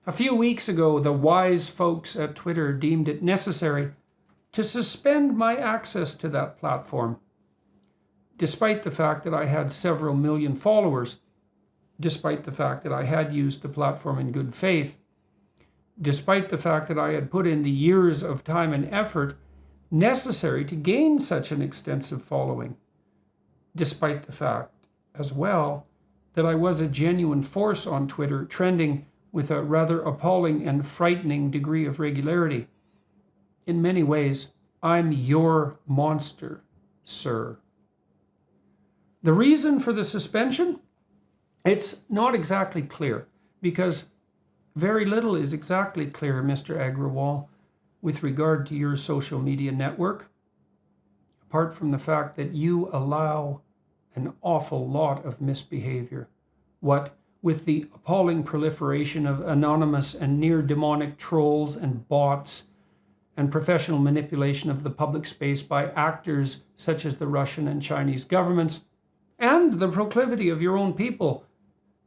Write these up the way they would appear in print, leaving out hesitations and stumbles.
A few weeks ago, the wise folks at Twitter deemed it necessary to suspend my access to that platform, despite the fact that I had several million followers, despite the fact that I had used the platform in good faith, despite the fact that I had put in the years of time and effort necessary to gain such an extensive following, despite the fact as well that I was a genuine force on Twitter, trending with a rather appalling and frightening degree of regularity. In many ways, I'm your monster, sir. The reason for the suspension? It's not exactly clear, because very little is exactly clear, Mr. Agrawal, with regard to your social media network, apart from the fact that you allow an awful lot of misbehavior. What with the appalling proliferation of anonymous and near-demonic trolls and bots and professional manipulation of the public space by actors such as the Russian and Chinese governments, and the proclivity of your own people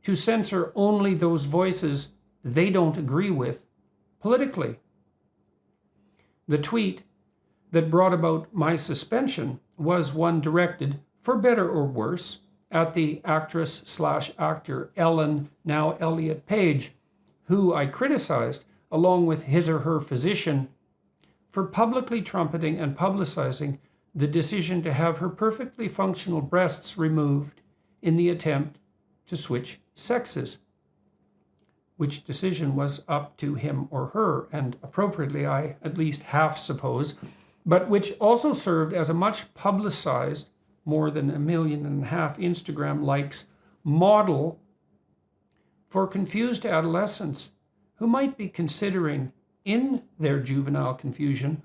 to censor only those voices they don't agree with politically. The tweet that brought about my suspension was one directed, for better or worse, at the actress/actor Ellen, now Elliot Page, who I criticized, along with his or her physician, for publicly trumpeting and publicizing the decision to have her perfectly functional breasts removed in the attempt to switch sexes, which decision was up to him or her, and appropriately I at least half suppose, but which also served as a much publicized, more than 1.5 million Instagram likes, model for confused adolescents who might be considering, in their juvenile confusion,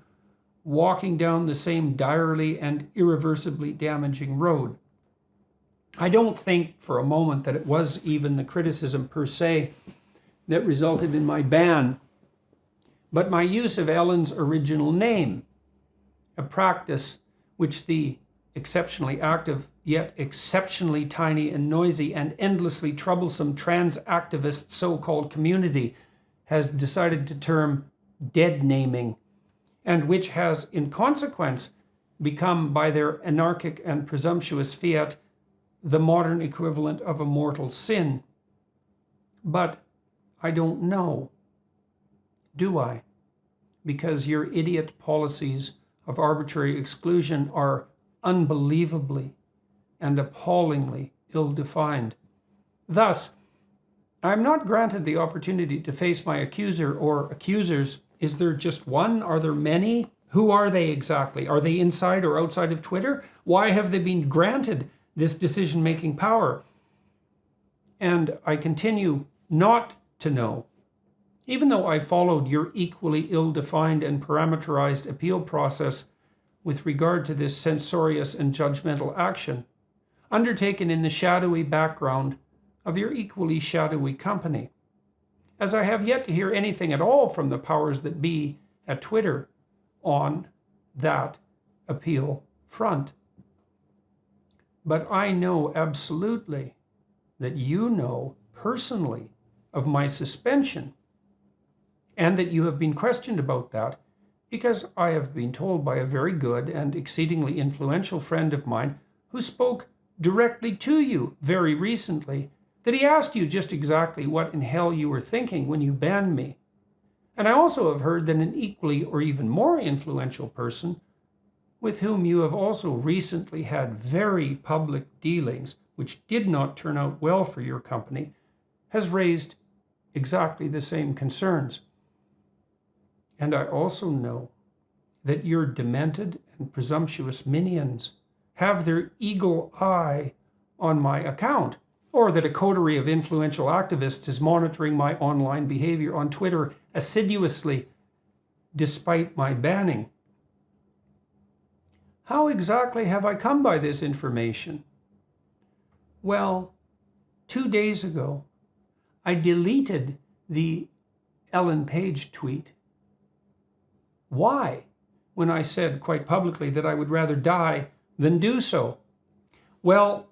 walking down the same direly and irreversibly damaging road. I don't think for a moment that it was even the criticism per se that resulted in my ban, but my use of Ellen's original name, a practice which the exceptionally active, yet exceptionally tiny and noisy and endlessly troublesome trans activist so-called community has decided to term dead naming, and which has in consequence become, by their anarchic and presumptuous fiat, the modern equivalent of a mortal sin. But I don't know, do I? Because your idiot policies of arbitrary exclusion are unbelievably and appallingly ill-defined. Thus, I am not granted the opportunity to face my accuser or accusers. Is there just one? Are there many? Who are they exactly? Are they inside or outside of Twitter? Why have they been granted this decision-making power? And I continue not to know, even though I followed your equally ill-defined and parameterized appeal process with regard to this censorious and judgmental action, undertaken in the shadowy background of your equally shadowy company, as I have yet to hear anything at all from the powers that be at Twitter on that appeal front. But I know absolutely that you know personally of my suspension, and that you have been questioned about that, because I have been told by a very good and exceedingly influential friend of mine who spoke directly to you very recently, that he asked you just exactly what in hell you were thinking when you banned me. And I also have heard that an equally or even more influential person, with whom you have also recently had very public dealings, which did not turn out well for your company, has raised exactly the same concerns. And I also know that your demented and presumptuous minions have their eagle eye on my account, or that a coterie of influential activists is monitoring my online behavior on Twitter assiduously, despite my banning. How exactly have I come by this information? Well, 2 days ago, I deleted the Ellen Page tweet. Why? When I said quite publicly that I would rather die than do so. Well,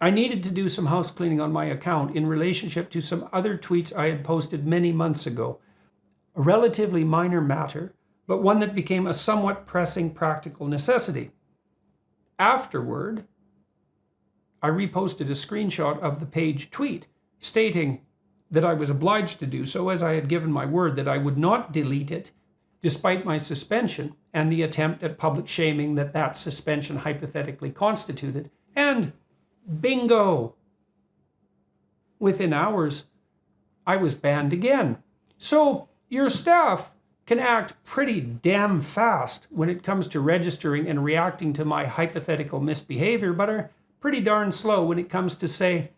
I needed to do some house cleaning on my account in relationship to some other tweets I had posted many months ago. A relatively minor matter, but one that became a somewhat pressing practical necessity. Afterward, I reposted a screenshot of the page tweet stating that I was obliged to do so, as I had given my word that I would not delete it despite my suspension and the attempt at public shaming that suspension hypothetically constituted. And bingo! Within hours, I was banned again. So your staff can act pretty damn fast when it comes to registering and reacting to my hypothetical misbehavior, but are pretty darn slow when it comes to, say,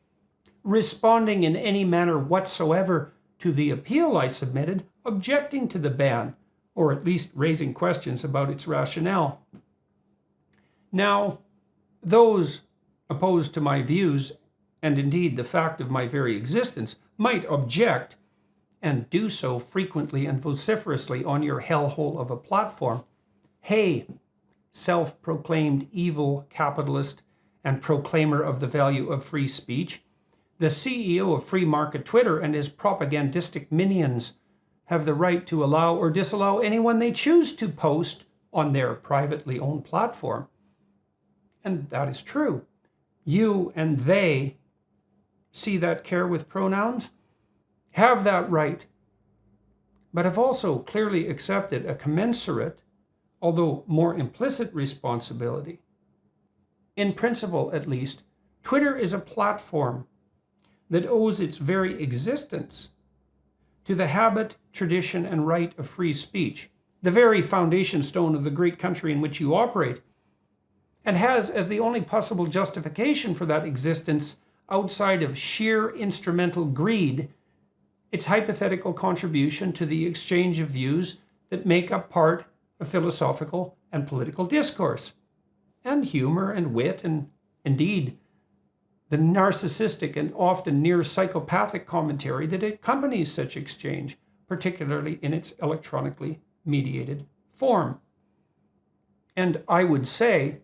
responding in any manner whatsoever to the appeal I submitted, objecting to the ban, or at least raising questions about its rationale. Now, those opposed to my views, and indeed the fact of my very existence, might object, and do so frequently and vociferously on your hellhole of a platform. Hey, self-proclaimed evil capitalist and proclaimer of the value of free speech, the CEO of free market Twitter and his propagandistic minions have the right to allow or disallow anyone they choose to post on their privately owned platform. And that is true. You and they, see that care with pronouns, have that right, but have also clearly accepted a commensurate, although more implicit responsibility. In principle, at least, Twitter is a platform that owes its very existence to the habit, tradition, and right of free speech, the very foundation stone of the great country in which you operate, and has as the only possible justification for that existence outside of sheer instrumental greed its hypothetical contribution to the exchange of views that make up part of philosophical and political discourse, and humor and wit, and indeed the narcissistic and often near psychopathic commentary that accompanies such exchange, particularly in its electronically mediated form. And I would say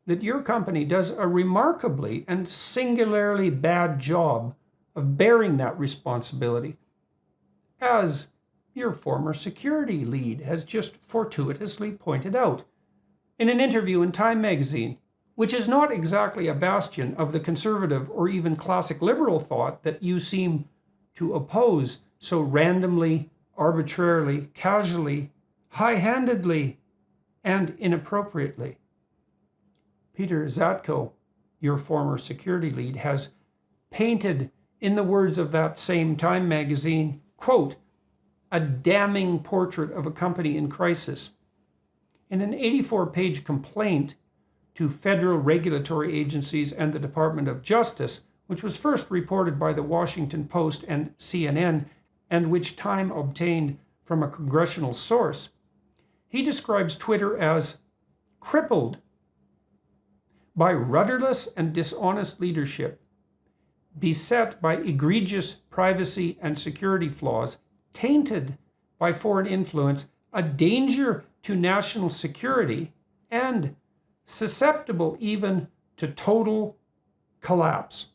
that your company does a remarkably and singularly bad job of bearing that responsibility, as your former security lead has just fortuitously pointed out in an interview in Time magazine, which is not exactly a bastion of the conservative or even classic liberal thought that you seem to oppose so randomly, arbitrarily, casually, high-handedly, and inappropriately. Peter Zatko, your former security lead, has painted, in the words of that same Time magazine, quote, a damning portrait of a company in crisis. In an 84-page complaint to federal regulatory agencies and the Department of Justice, which was first reported by the Washington Post and CNN, and which Time obtained from a congressional source, he describes Twitter as crippled by rudderless and dishonest leadership, beset by egregious privacy and security flaws, tainted by foreign influence, a danger to national security, and susceptible even to total collapse.